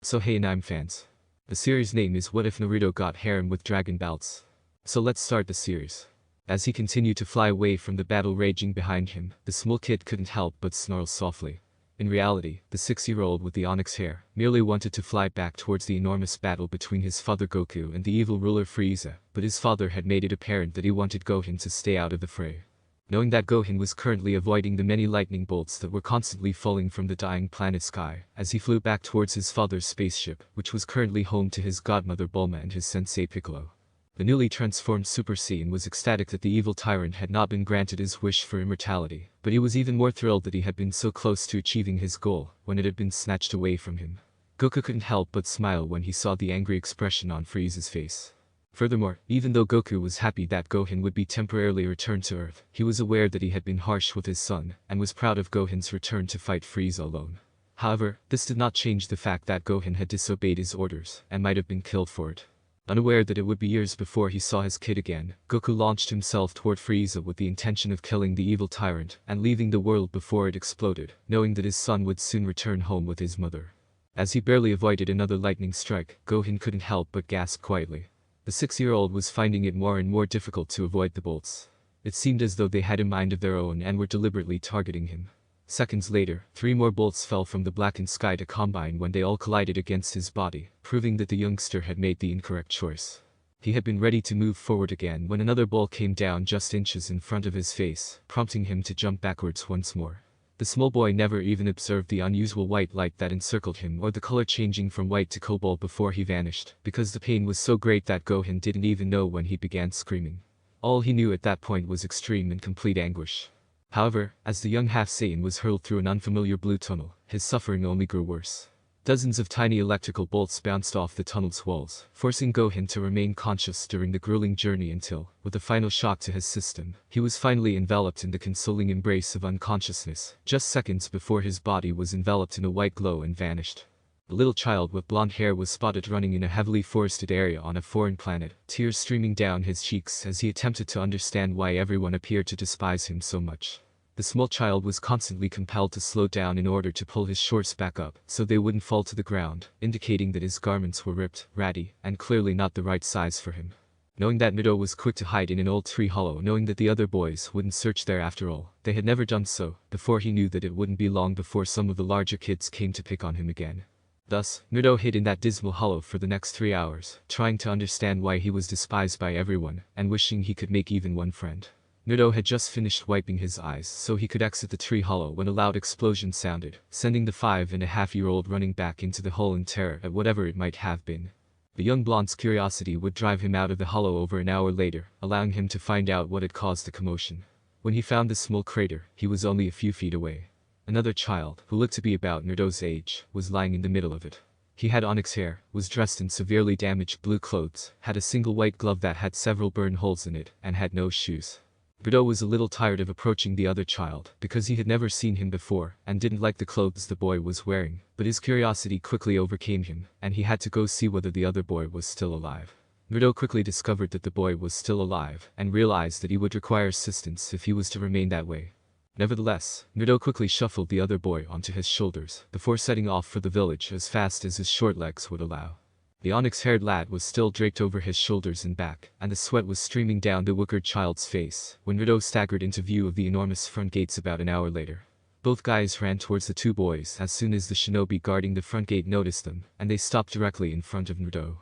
So hey anime fans. The series name is What If Naruto Got Harem with Dragon Belts. So let's start the series. As he continued to fly away from the battle raging behind him, the small kid couldn't help but snarl softly. In reality, the 6-year-old with the onyx hair merely wanted to fly back towards the enormous battle between his father Goku and the evil ruler Frieza, but his father had made it apparent that he wanted Gohan to stay out of the fray. Knowing that Gohan was currently avoiding the many lightning bolts that were constantly falling from the dying planet sky, as he flew back towards his father's spaceship, which was currently home to his godmother Bulma and his sensei Piccolo. The newly transformed Super Saiyan was ecstatic that the evil tyrant had not been granted his wish for immortality, but he was even more thrilled that he had been so close to achieving his goal when it had been snatched away from him. Goku couldn't help but smile when he saw the angry expression on Frieza's face. Furthermore, even though Goku was happy that Gohan would be temporarily returned to Earth, he was aware that he had been harsh with his son, and was proud of Gohan's return to fight Frieza alone. However, this did not change the fact that Gohan had disobeyed his orders, and might have been killed for it. Unaware that it would be years before he saw his kid again, Goku launched himself toward Frieza with the intention of killing the evil tyrant and leaving the world before it exploded, knowing that his son would soon return home with his mother. As he barely avoided another lightning strike, Gohan couldn't help but gasp quietly. The 6-year-old was finding it more and more difficult to avoid the bolts. It seemed as though they had a mind of their own and were deliberately targeting him. Seconds later, 3 more bolts fell from the blackened sky to combine when they all collided against his body, proving that the youngster had made the incorrect choice. He had been ready to move forward again when another ball came down just inches in front of his face, prompting him to jump backwards once more. The small boy never even observed the unusual white light that encircled him or the color changing from white to cobalt before he vanished, because the pain was so great that Gohan didn't even know when he began screaming. All he knew at that point was extreme and complete anguish. However, as the young half-Saiyan was hurled through an unfamiliar blue tunnel, his suffering only grew worse. Dozens of tiny electrical bolts bounced off the tunnel's walls, forcing Gohan to remain conscious during the grueling journey until, with a final shock to his system, he was finally enveloped in the consoling embrace of unconsciousness, just seconds before his body was enveloped in a white glow and vanished. The little child with blonde hair was spotted running in a heavily forested area on a foreign planet, tears streaming down his cheeks as he attempted to understand why everyone appeared to despise him so much. The small child was constantly compelled to slow down in order to pull his shorts back up so they wouldn't fall to the ground, indicating that his garments were ripped, ratty, and clearly not the right size for him. Knowing that Naruto was quick to hide in an old tree hollow, knowing that the other boys wouldn't search there after all, they had never done so, before he knew that it wouldn't be long before some of the larger kids came to pick on him again. Thus, Naruto hid in that dismal hollow for the next 3 hours, trying to understand why he was despised by everyone, and wishing he could make even one friend. Naruto had just finished wiping his eyes so he could exit the tree hollow when a loud explosion sounded, sending the 5-and-a-half-year-old running back into the hole in terror at whatever it might have been. The young blonde's curiosity would drive him out of the hollow over an hour later, allowing him to find out what had caused the commotion. When he found the small crater, he was only a few feet away. Another child, who looked to be about Naruto's age, was lying in the middle of it. He had onyx hair, was dressed in severely damaged blue clothes, had a single white glove that had several burn holes in it, and had no shoes. Naruto was a little tired of approaching the other child, because he had never seen him before, and didn't like the clothes the boy was wearing, but his curiosity quickly overcame him, and he had to go see whether the other boy was still alive. Naruto quickly discovered that the boy was still alive, and realized that he would require assistance if he was to remain that way. Nevertheless, Naruto quickly shuffled the other boy onto his shoulders, before setting off for the village as fast as his short legs would allow. The onyx-haired lad was still draped over his shoulders and back, and the sweat was streaming down the wicked child's face, when Naruto staggered into view of the enormous front gates about an hour later. Both guys ran towards the 2 boys as soon as the shinobi guarding the front gate noticed them, and they stopped directly in front of Naruto.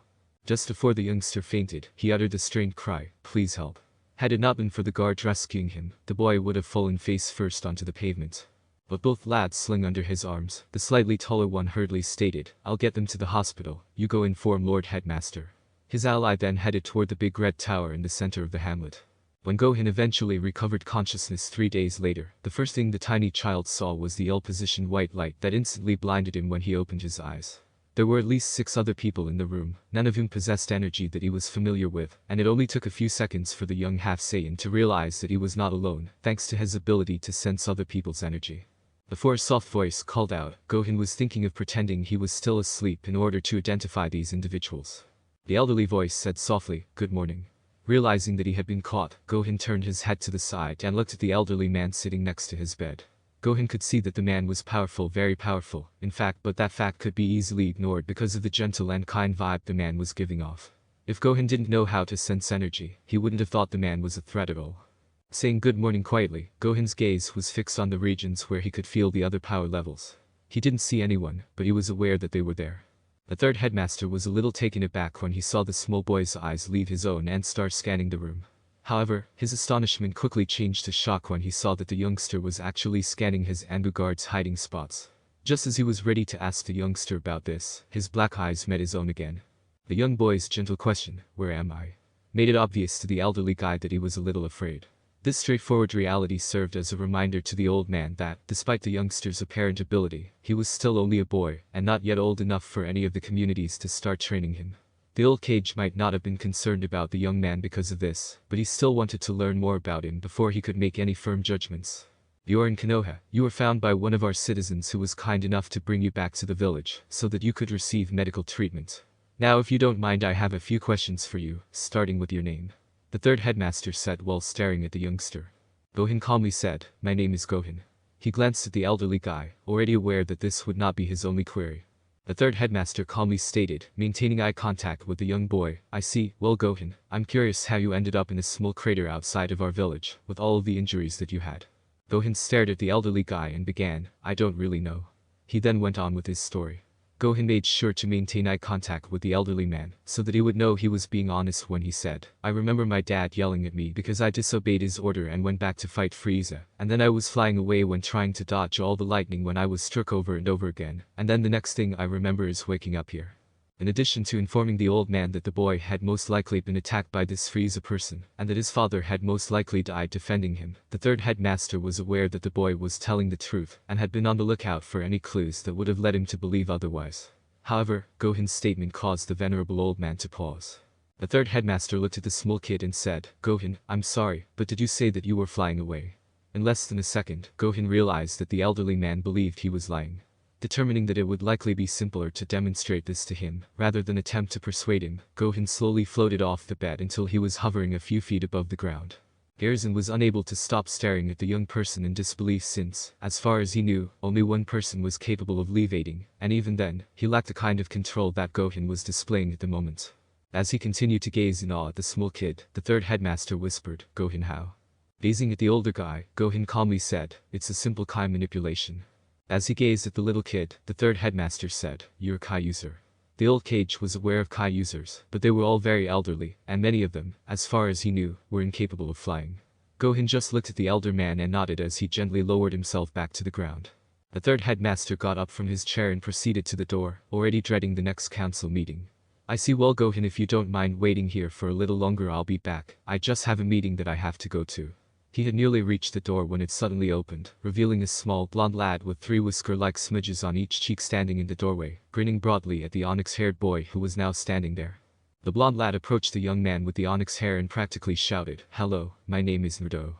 Just before the youngster fainted, he uttered the strained cry, "Please help." Had it not been for the guard rescuing him, the boy would have fallen face first onto the pavement. But both lads sling under his arms, the slightly taller one hurriedly stated, "I'll get them to the hospital, you go inform Lord Headmaster." His ally then headed toward the big red tower in the center of the hamlet. When Gohan eventually recovered consciousness 3 days later, the first thing the tiny child saw was the ill-positioned white light that instantly blinded him when he opened his eyes. There were at least 6 other people in the room, none of whom possessed energy that he was familiar with, and it only took a few seconds for the young half-Saiyan to realize that he was not alone, thanks to his ability to sense other people's energy. Before a soft voice called out, Gohan was thinking of pretending he was still asleep in order to identify these individuals. The elderly voice said softly, "Good morning." Realizing that he had been caught, Gohan turned his head to the side and looked at the elderly man sitting next to his bed. Gohan could see that the man was powerful, very powerful, in fact, but that fact could be easily ignored because of the gentle and kind vibe the man was giving off. If Gohan didn't know how to sense energy, he wouldn't have thought the man was a threat at all. Saying good morning quietly, Gohan's gaze was fixed on the regions where he could feel the other power levels. He didn't see anyone, but he was aware that they were there. The third headmaster was a little taken aback when he saw the small boy's eyes leave his own and start scanning the room. However, his astonishment quickly changed to shock when he saw that the youngster was actually scanning his Anbu guard's hiding spots. Just as he was ready to ask the youngster about this, his black eyes met his own again. The young boy's gentle question, "Where am I?" made it obvious to the elderly guy that he was a little afraid. This straightforward reality served as a reminder to the old man that, despite the youngster's apparent ability, he was still only a boy, and not yet old enough for any of the communities to start training him. The old cage might not have been concerned about the young man because of this, but he still wanted to learn more about him before he could make any firm judgments. "You are in Konoha. You were found by one of our citizens who was kind enough to bring you back to the village, so that you could receive medical treatment. Now if you don't mind, I have a few questions for you, starting with your name," the third headmaster said while staring at the youngster. Gohan calmly said, "My name is Gohan." He glanced at the elderly guy, already aware that this would not be his only query. The third headmaster calmly stated, maintaining eye contact with the young boy, "I see. Well, Gohan, I'm curious how you ended up in a small crater outside of our village, with all of the injuries that you had." Gohan stared at the elderly guy and began, "I don't really know." He then went on with his story. Gohan made sure to maintain eye contact with the elderly man, so that he would know he was being honest when he said, "I remember my dad yelling at me because I disobeyed his order and went back to fight Frieza, and then I was flying away when trying to dodge all the lightning when I was struck over and over again, and then the next thing I remember is waking up here." In addition to informing the old man that the boy had most likely been attacked by this Frieza person, and that his father had most likely died defending him, the third headmaster was aware that the boy was telling the truth, and had been on the lookout for any clues that would have led him to believe otherwise. However, Gohan's statement caused the venerable old man to pause. The third headmaster looked at the small kid and said, "Gohan, I'm sorry, but did you say that you were flying away?" In less than a second, Gohan realized that the elderly man believed he was lying. Determining that it would likely be simpler to demonstrate this to him, rather than attempt to persuade him, Gohan slowly floated off the bed until he was hovering a few feet above the ground. Hiruzen was unable to stop staring at the young person in disbelief since, as far as he knew, only one person was capable of leviating, and even then, he lacked the kind of control that Gohan was displaying at the moment. As he continued to gaze in awe at the small kid, the third headmaster whispered, "Gohan, how?" Gazing at the older guy, Gohan calmly said, "It's a simple Kai manipulation." As he gazed at the little kid, the third headmaster said, "You're a Kai user." The old cage was aware of Kai users, but they were all very elderly, and many of them, as far as he knew, were incapable of flying. Gohan just looked at the elder man and nodded as he gently lowered himself back to the ground. The third headmaster got up from his chair and proceeded to the door, already dreading the next council meeting. "I see. Well, Gohan, if you don't mind waiting here for a little longer, I'll be back. I just have a meeting that I have to go to." He had nearly reached the door when it suddenly opened, revealing a small, blonde lad with 3 whisker-like smudges on each cheek standing in the doorway, grinning broadly at the onyx-haired boy who was now standing there. The blonde lad approached the young man with the onyx hair and practically shouted, "Hello, my name is Naruto."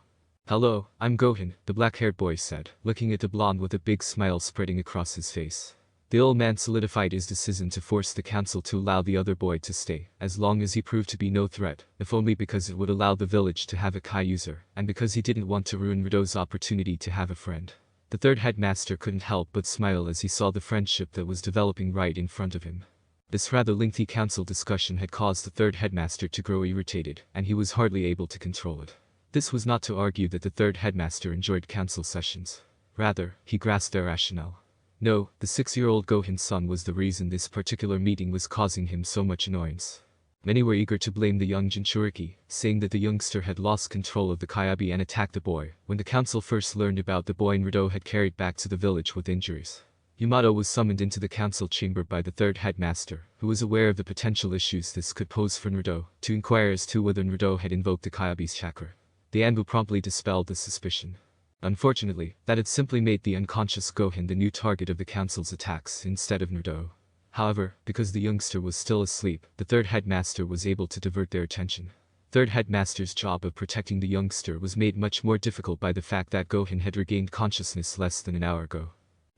"Hello, I'm Gohan," the black-haired boy said, looking at the blonde with a big smile spreading across his face. The old man solidified his decision to force the council to allow the other boy to stay, as long as he proved to be no threat, if only because it would allow the village to have a Kai user, and because he didn't want to ruin Naruto's opportunity to have a friend. The third headmaster couldn't help but smile as he saw the friendship that was developing right in front of him. This rather lengthy council discussion had caused the third headmaster to grow irritated, and he was hardly able to control it. This was not to argue that the third headmaster enjoyed council sessions. Rather, he grasped their rationale. No, the 6-year-old Gohan's son was the reason this particular meeting was causing him so much annoyance. Many were eager to blame the young Jinchuriki, saying that the youngster had lost control of the Kaiabi and attacked the boy, when the council first learned about the boy Naruto had carried back to the village with injuries. Yamato was summoned into the council chamber by the third headmaster, who was aware of the potential issues this could pose for Naruto, to inquire as to whether Naruto had invoked the Kaiabi's chakra. The Anbu promptly dispelled the suspicion. Unfortunately, that had simply made the unconscious Gohan the new target of the council's attacks instead of Naruto. However, because the youngster was still asleep, the third headmaster was able to divert their attention. Third headmaster's job of protecting the youngster was made much more difficult by the fact that Gohan had regained consciousness less than an hour ago.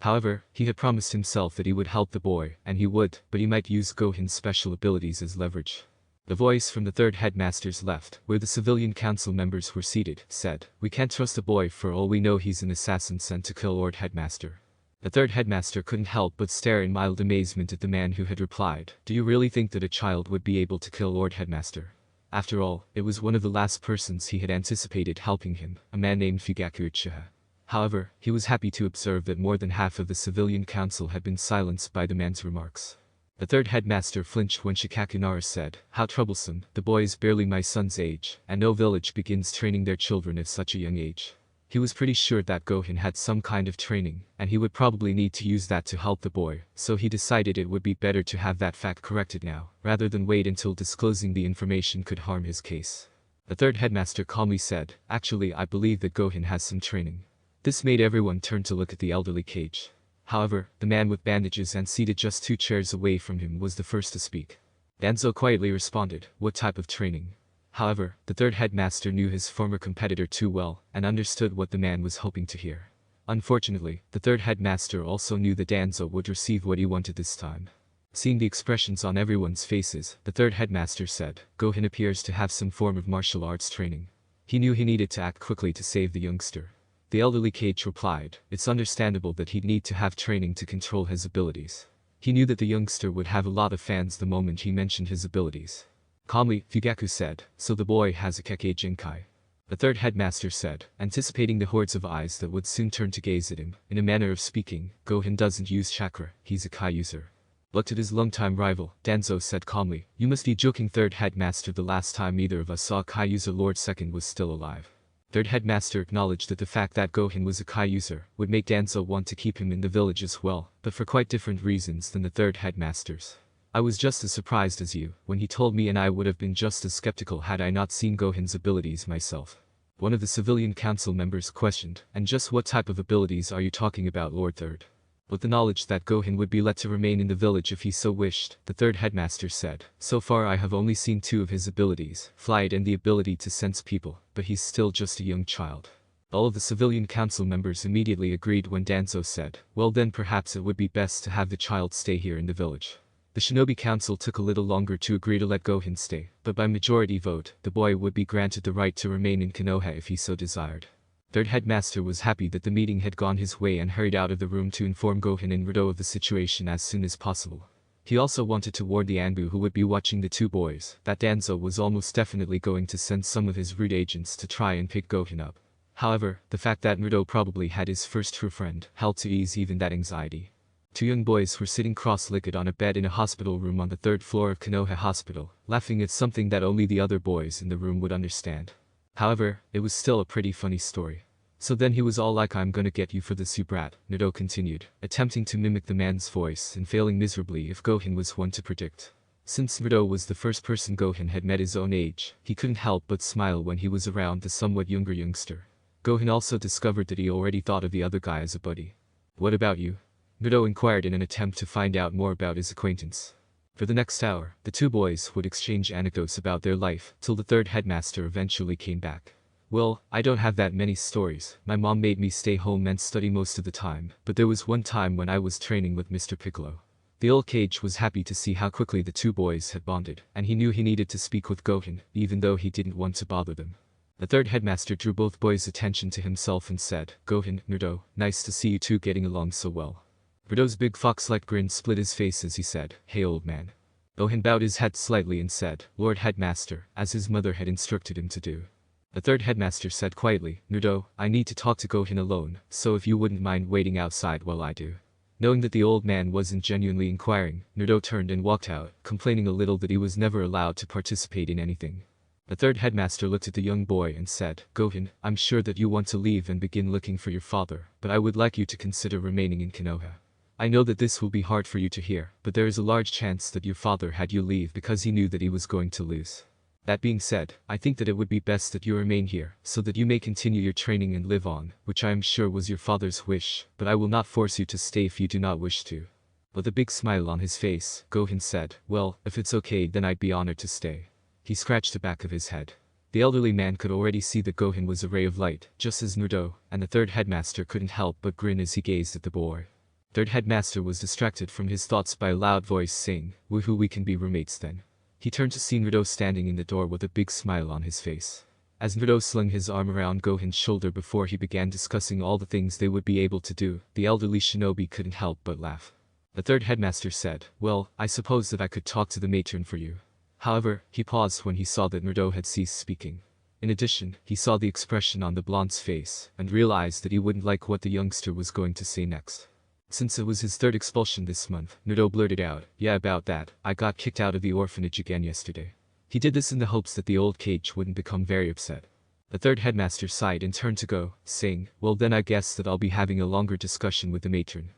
However, he had promised himself that he would help the boy, and he would, but he might use Gohan's special abilities as leverage. The voice from the third headmaster's left, where the civilian council members were seated, said, "We can't trust a boy, for all we know he's an assassin sent to kill Lord Headmaster." The third headmaster couldn't help but stare in mild amazement at the man who had replied, "Do you really think that a child would be able to kill Lord Headmaster?" After all, it was one of the last persons he had anticipated helping him, a man named Fugaku Uchiha. However, he was happy to observe that more than half of the civilian council had been silenced by the man's remarks. The third headmaster flinched when Shikakunara said, "How troublesome, the boy is barely my son's age, and no village begins training their children at such a young age." He was pretty sure that Gohan had some kind of training, and he would probably need to use that to help the boy, so he decided it would be better to have that fact corrected now, rather than wait until disclosing the information could harm his case. The third headmaster calmly said, "Actually, I believe that Gohan has some training." This made everyone turn to look at the elderly Cage. However, the man with bandages and seated just 2 chairs away from him was the first to speak. Danzo quietly responded, "What type of training?" However, the third headmaster knew his former competitor too well, and understood what the man was hoping to hear. Unfortunately, the third headmaster also knew that Danzo would receive what he wanted this time. Seeing the expressions on everyone's faces, the third headmaster said, "Gohan appears to have some form of martial arts training." He knew he needed to act quickly to save the youngster. The elderly Cage replied, "It's understandable that he'd need to have training to control his abilities." He knew that the youngster would have a lot of fans the moment he mentioned his abilities. Calmly, Fugaku said, "So the boy has a Kekkei Jinkai." The third headmaster said, anticipating the hordes of eyes that would soon turn to gaze at him, in a manner of speaking, "Gohan doesn't use chakra, he's a Kai user." Looked at his longtime rival, Danzo said calmly, "You must be joking, third headmaster. The last time either of us saw a Kai user, Lord Second was still alive." Third headmaster acknowledged that the fact that Gohan was a Kai user would make Danzo want to keep him in the village as well, but for quite different reasons than the third headmasters. "I was just as surprised as you when he told me, and I would have been just as skeptical had I not seen Gohan's abilities myself." One of the civilian council members questioned, "And just what type of abilities are you talking about, Lord Third?" With the knowledge that Gohan would be let to remain in the village if he so wished, the third headmaster said, "So far I have only seen 2 of his abilities, flight and the ability to sense people, but he's still just a young child." All of the civilian council members immediately agreed when Danzo said, "Well then perhaps it would be best to have the child stay here in the village." The Shinobi Council took a little longer to agree to let Gohan stay, but by majority vote, the boy would be granted the right to remain in Konoha if he so desired. Third headmaster was happy that the meeting had gone his way and hurried out of the room to inform Gohan and Naruto of the situation as soon as possible. He also wanted to warn the Anbu who would be watching the 2 boys that Danzo was almost definitely going to send some of his rude agents to try and pick Gohan up. However, the fact that Naruto probably had his first true friend helped to ease even that anxiety. 2 young boys were sitting cross-legged on a bed in a hospital room on the 3rd floor of Konoha Hospital, laughing at something that only the other boys in the room would understand. However, it was still a pretty funny story. "So then he was all like, 'I'm gonna get you for this, you brat,'" Naruto continued, attempting to mimic the man's voice and failing miserably if Gohan was one to predict. Since Naruto was the first person Gohan had met his own age, he couldn't help but smile when he was around the somewhat younger youngster. Gohan also discovered that he already thought of the other guy as a buddy. "What about you?" Naruto inquired in an attempt to find out more about his acquaintance. For the next hour, the 2 boys would exchange anecdotes about their life, till the third headmaster eventually came back. "Well, I don't have that many stories. My mom made me stay home and study most of the time, but there was one time when I was training with Mr. Piccolo." The old Cage was happy to see how quickly the 2 boys had bonded, and he knew he needed to speak with Gohan, even though he didn't want to bother them. The third headmaster drew both boys' attention to himself and said, "Gohan, Naruto, nice to see you 2 getting along so well." Naruto's big fox-like grin split his face as he said, "Hey old man." Gohan bowed his head slightly and said, "Lord Headmaster," as his mother had instructed him to do. The third headmaster said quietly, "Naruto, I need to talk to Gohan alone, so if you wouldn't mind waiting outside while I do." Knowing that the old man wasn't genuinely inquiring, Naruto turned and walked out, complaining a little that he was never allowed to participate in anything. The third headmaster looked at the young boy and said, "Gohan, I'm sure that you want to leave and begin looking for your father, but I would like you to consider remaining in Konoha. I know that this will be hard for you to hear, but there is a large chance that your father had you leave because he knew that he was going to lose. That being said, I think that it would be best that you remain here, so that you may continue your training and live on, which I am sure was your father's wish, but I will not force you to stay if you do not wish to." With a big smile on his face, Gohan said, "Well, if it's okay then I'd be honored to stay." He scratched the back of his head. The elderly man could already see that Gohan was a ray of light, just as Naruto, and the third headmaster couldn't help but grin as he gazed at the boy. Third headmaster was distracted from his thoughts by a loud voice saying, "Woohoo, we can be roommates then." He turned to see Naruto standing in the door with a big smile on his face. As Naruto slung his arm around Gohan's shoulder before he began discussing all the things they would be able to do, the elderly shinobi couldn't help but laugh. The third headmaster said, "Well, I suppose that I could talk to the matron for you." However, he paused when he saw that Naruto had ceased speaking. In addition, he saw the expression on the blonde's face, and realized that he wouldn't like what the youngster was going to say next. Since it was his third expulsion this month, Naruto blurted out, "Yeah, about that, I got kicked out of the orphanage again yesterday." He did this in the hopes that the old cage wouldn't become very upset. The third headmaster sighed and turned to go, saying, "Well then I guess that I'll be having a longer discussion with the matron."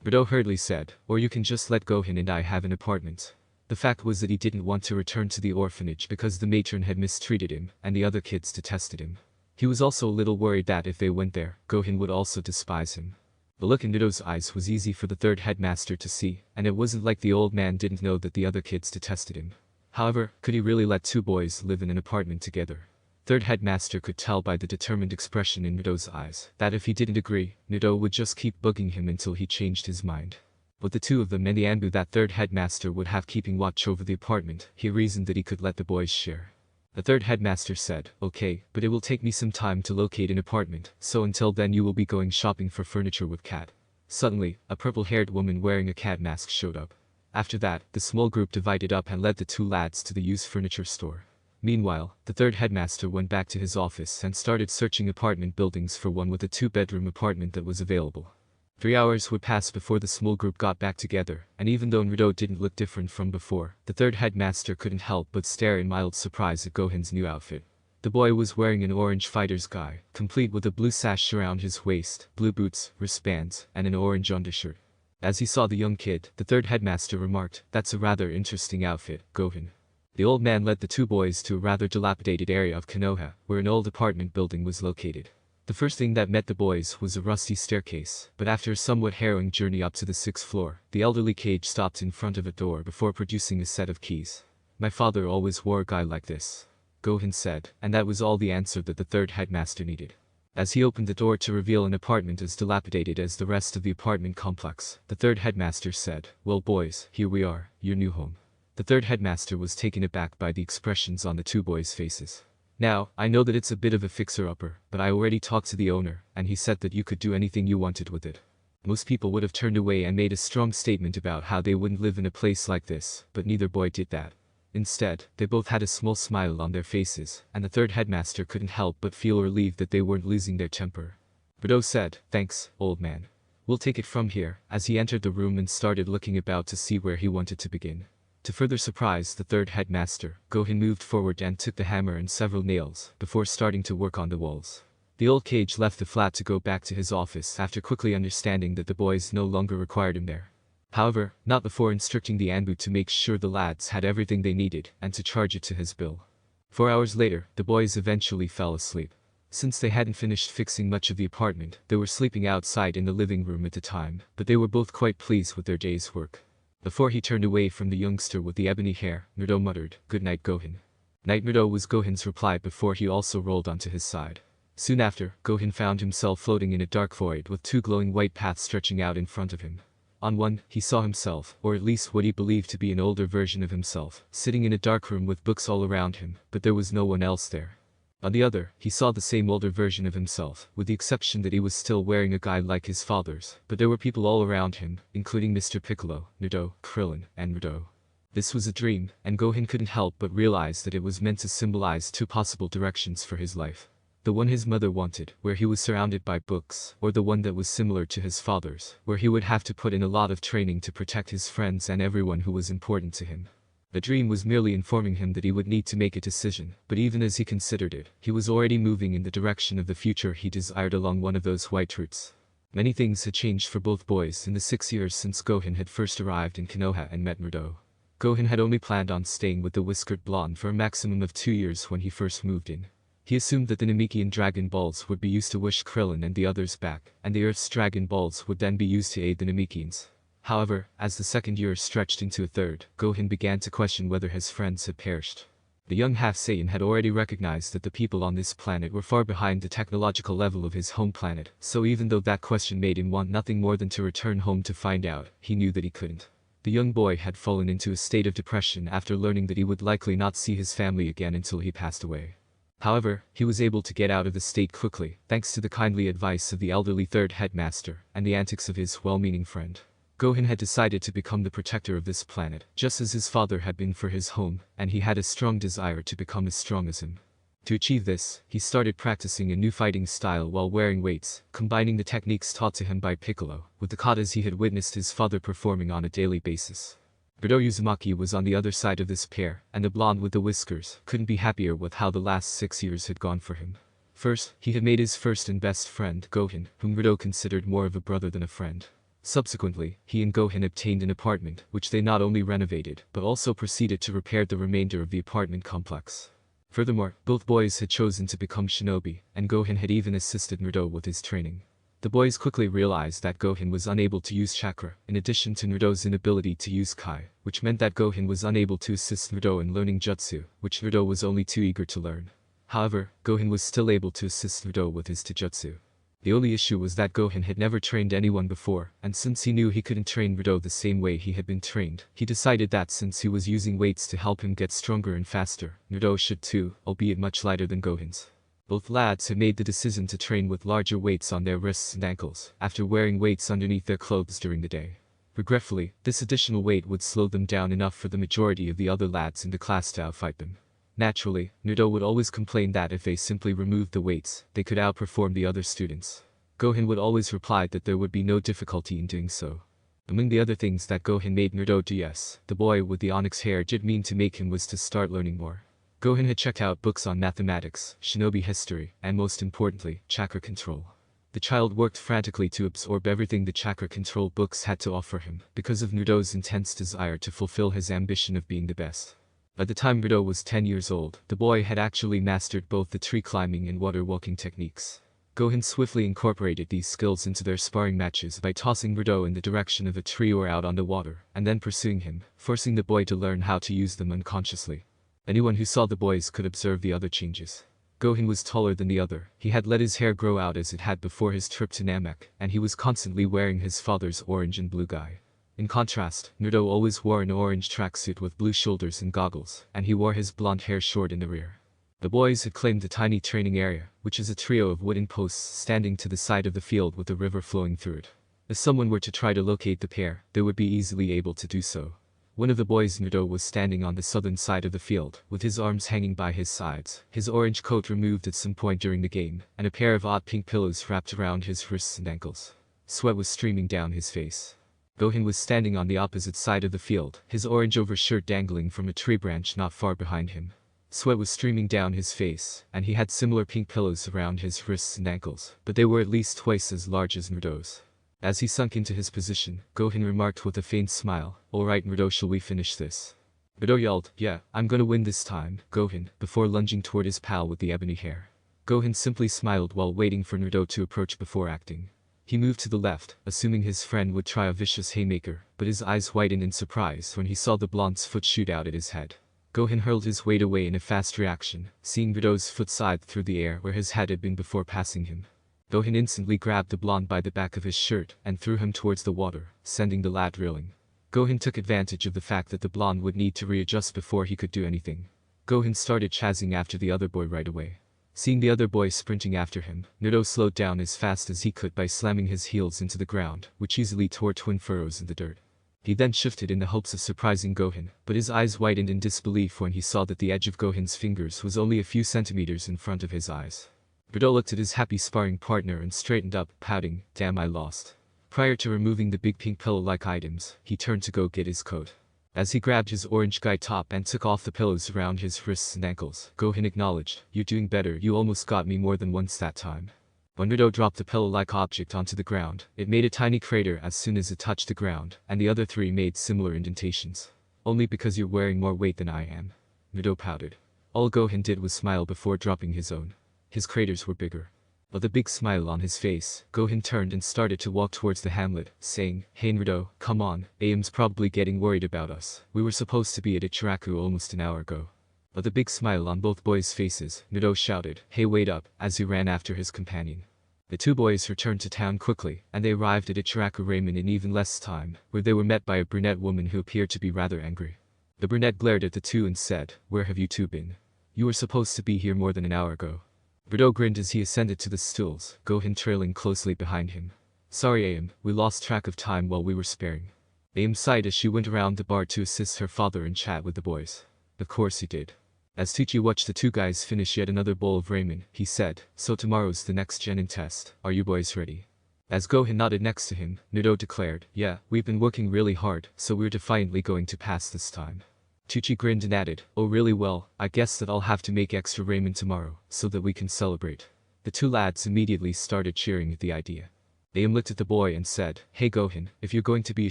Naruto hurriedly said, "Or you can just let Gohan and I have an apartment." The fact was that he didn't want to return to the orphanage because the matron had mistreated him, and the other kids detested him. He was also a little worried that if they went there, Gohan would also despise him. The look in Naruto's eyes was easy for the third headmaster to see, and it wasn't like the old man didn't know that the other kids detested him. However, could he really let two boys live in an apartment together? Third headmaster could tell by the determined expression in Naruto's eyes that if he didn't agree, Naruto would just keep bugging him until he changed his mind. With the two of them and the Anbu that third headmaster would have keeping watch over the apartment, he reasoned that he could let the boys share. The third headmaster said, "Okay, but it will take me some time to locate an apartment, so until then you will be going shopping for furniture with Cat." Suddenly, a purple-haired woman wearing a cat mask showed up. After that, the small group divided up and led the two lads to the used furniture store. Meanwhile, the third headmaster went back to his office and started searching apartment buildings for one with a two-bedroom apartment that was available. 3 hours would pass before the small group got back together, and even though Naruto didn't look different from before, the third headmaster couldn't help but stare in mild surprise at Gohan's new outfit. The boy was wearing an orange fighter's guy, complete with a blue sash around his waist, blue boots, wristbands, and an orange undershirt. As he saw the young kid, the third headmaster remarked, "That's a rather interesting outfit, Gohan." The old man led the two boys to a rather dilapidated area of Konoha, where an old apartment building was located. The first thing that met the boys was a rusty staircase, but after a somewhat harrowing journey up to the 6th floor, the elderly cage stopped in front of a door before producing a set of keys. "My father always wore a guy like this," Gohan said, and that was all the answer that the third headmaster needed. As he opened the door to reveal an apartment as dilapidated as the rest of the apartment complex, the third headmaster said, "Well boys, here we are, your new home." The third headmaster was taken aback by the expressions on the two boys' faces. "Now, I know that it's a bit of a fixer-upper, but I already talked to the owner, and he said that you could do anything you wanted with it." Most people would have turned away and made a strong statement about how they wouldn't live in a place like this, but neither boy did that. Instead, they both had a small smile on their faces, and the third headmaster couldn't help but feel relieved that they weren't losing their temper. Naruto said, "Thanks, old man. We'll take it from here," as he entered the room and started looking about to see where he wanted to begin. To further surprise the third headmaster, Gohan moved forward and took the hammer and several nails, before starting to work on the walls. The old cage left the flat to go back to his office after quickly understanding that the boys no longer required him there. However, not before instructing the Anbu to make sure the lads had everything they needed, and to charge it to his bill. 4 hours later, the boys eventually fell asleep. Since they hadn't finished fixing much of the apartment, they were sleeping outside in the living room at the time, but they were both quite pleased with their day's work. Before he turned away from the youngster with the ebony hair, Naruto muttered, "Good night, Gohan." "Night, Naruto," was Gohan's reply before he also rolled onto his side. Soon after, Gohan found himself floating in a dark void with two glowing white paths stretching out in front of him. On one, he saw himself, or at least what he believed to be an older version of himself, sitting in a dark room with books all around him, but there was no one else there. On the other, he saw the same older version of himself, with the exception that he was still wearing a guide like his father's, but there were people all around him, including Mr. Piccolo, Naruto, Krillin, and Naruto. This was a dream, and Gohan couldn't help but realize that it was meant to symbolize two possible directions for his life. The one his mother wanted, where he was surrounded by books, or the one that was similar to his father's, where he would have to put in a lot of training to protect his friends and everyone who was important to him. The dream was merely informing him that he would need to make a decision, but even as he considered it, he was already moving in the direction of the future he desired along one of those white routes. Many things had changed for both boys in the 6 years since Gohan had first arrived in Konoha and met Naruto. Gohan had only planned on staying with the whiskered blonde for a maximum of 2 years when he first moved in. He assumed that the Namekian Dragon Balls would be used to wish Krillin and the others back, and the Earth's Dragon Balls would then be used to aid the Namekians. However, as the second year stretched into a third, Gohan began to question whether his friends had perished. The young half-Saiyan had already recognized that the people on this planet were far behind the technological level of his home planet, so even though that question made him want nothing more than to return home to find out, he knew that he couldn't. The young boy had fallen into a state of depression after learning that he would likely not see his family again until he passed away. However, he was able to get out of the state quickly, thanks to the kindly advice of the elderly third headmaster and the antics of his well-meaning friend. Gohan had decided to become the protector of this planet, just as his father had been for his home, and he had a strong desire to become as strong as him. To achieve this, he started practicing a new fighting style while wearing weights, combining the techniques taught to him by Piccolo with the katas he had witnessed his father performing on a daily basis. Naruto Uzumaki was on the other side of this pair, and the blonde with the whiskers couldn't be happier with how the last 6 years had gone for him. First, he had made his first and best friend, Gohan, whom Naruto considered more of a brother than a friend. Subsequently, he and Gohan obtained an apartment, which they not only renovated, but also proceeded to repair the remainder of the apartment complex. Furthermore, both boys had chosen to become shinobi, and Gohan had even assisted Naruto with his training. The boys quickly realized that Gohan was unable to use chakra, in addition to Naruto's inability to use Kai, which meant that Gohan was unable to assist Naruto in learning jutsu, which Naruto was only too eager to learn. However, Gohan was still able to assist Naruto with his taijutsu. The only issue was that Gohan had never trained anyone before, and since he knew he couldn't train Naruto the same way he had been trained, he decided that since he was using weights to help him get stronger and faster, Naruto should too, albeit much lighter than Gohan's. Both lads had made the decision to train with larger weights on their wrists and ankles, after wearing weights underneath their clothes during the day. Regretfully, this additional weight would slow them down enough for the majority of the other lads in the class to outfight them. Naturally, Naruto would always complain that if they simply removed the weights, they could outperform the other students. Gohan would always reply that there would be no difficulty in doing so. Among the other things that Gohan made Naruto do, yes, the boy with the onyx hair did mean to make him, was to start learning more. Gohan had checked out books on mathematics, shinobi history, and most importantly, chakra control. The child worked frantically to absorb everything the chakra control books had to offer him, because of Naruto's intense desire to fulfill his ambition of being the best. By the time Naruto was 10 years old, the boy had actually mastered both the tree climbing and water walking techniques. Gohan swiftly incorporated these skills into their sparring matches by tossing Naruto in the direction of a tree or out on the water, and then pursuing him, forcing the boy to learn how to use them unconsciously. Anyone who saw the boys could observe the other changes. Gohan was taller than the other, he had let his hair grow out as it had before his trip to Namek, and he was constantly wearing his father's orange and blue guy. In contrast, Naruto always wore an orange tracksuit with blue shoulders and goggles, and he wore his blonde hair short in the rear. The boys had claimed a tiny training area, which is a trio of wooden posts standing to the side of the field with a river flowing through it. If someone were to try to locate the pair, they would be easily able to do so. One of the boys, Naruto, was standing on the southern side of the field, with his arms hanging by his sides, his orange coat removed at some point during the game, and a pair of odd pink pillows wrapped around his wrists and ankles. Sweat was streaming down his face. Gohan was standing on the opposite side of the field, his orange overshirt dangling from a tree branch not far behind him. Sweat was streaming down his face, and he had similar pink pillows around his wrists and ankles, but they were at least twice as large as Naruto's. As he sunk into his position, Gohan remarked with a faint smile, "Alright Naruto, shall we finish this?" Naruto yelled, "Yeah, I'm gonna win this time, Gohan," before lunging toward his pal with the ebony hair. Gohan simply smiled while waiting for Naruto to approach before acting. He moved to the left, assuming his friend would try a vicious haymaker, but his eyes widened in surprise when he saw the blonde's foot shoot out at his head. Gohan hurled his weight away in a fast reaction, seeing Naruto's foot scythe through the air where his head had been before passing him. Gohan instantly grabbed the blonde by the back of his shirt and threw him towards the water, sending the lad reeling. Gohan took advantage of the fact that the blonde would need to readjust before he could do anything. Gohan started chasing after the other boy right away. Seeing the other boy sprinting after him, Naruto slowed down as fast as he could by slamming his heels into the ground, which easily tore twin furrows in the dirt. He then shifted in the hopes of surprising Gohan, but his eyes widened in disbelief when he saw that the edge of Gohan's fingers was only a few centimeters in front of his eyes. Naruto looked at his happy sparring partner and straightened up, pouting, "Damn, I lost." Prior to removing the big pink pillow-like items, he turned to go get his coat. As he grabbed his orange guy top and took off the pillows around his wrists and ankles, Gohan acknowledged, "You're doing better, you almost got me more than once that time." When Naruto dropped the pillow-like object onto the ground, it made a tiny crater as soon as it touched the ground, and the other three made similar indentations. "Only because you're wearing more weight than I am." Naruto pouted. All Gohan did was smile before dropping his own. His craters were bigger. With a big smile on his face, Gohan turned and started to walk towards the hamlet, saying, "Hey Naruto, come on, AM's probably getting worried about us. We were supposed to be at Ichiraku almost an hour ago." With a big smile on both boys' faces, Naruto shouted, "Hey, wait up," as he ran after his companion. The two boys returned to town quickly, and they arrived at Ichiraku Ramen in even less time, where they were met by a brunette woman who appeared to be rather angry. The brunette glared at the two and said, "Where have you two been? You were supposed to be here more than an hour ago." Naruto grinned as he ascended to the stools, Gohan trailing closely behind him. "Sorry Am, we lost track of time while we were sparing." Am sighed as she went around the bar to assist her father and chat with the boys. Of course he did. As Tucci watched the two guys finish yet another bowl of ramen, he said, "So tomorrow's the next Genin test, are you boys ready?" As Gohan nodded next to him, Naruto declared, "Yeah, we've been working really hard, so we're defiantly going to pass this time." Tucci grinned and added, "Oh really well, I guess that I'll have to make extra ramen tomorrow, so that we can celebrate." The two lads immediately started cheering at the idea. Am looked at the boy and said, "Hey Gohan, if you're going to be a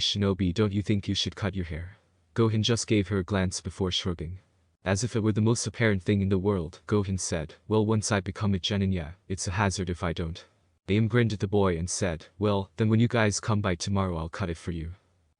shinobi, don't you think you should cut your hair?" Gohan just gave her a glance before shrugging. As if it were the most apparent thing in the world, Gohan said, "Well, once I become a genin, yeah, it's a hazard if I don't." Am grinned at the boy and said, "Well, then when you guys come by tomorrow I'll cut it for you."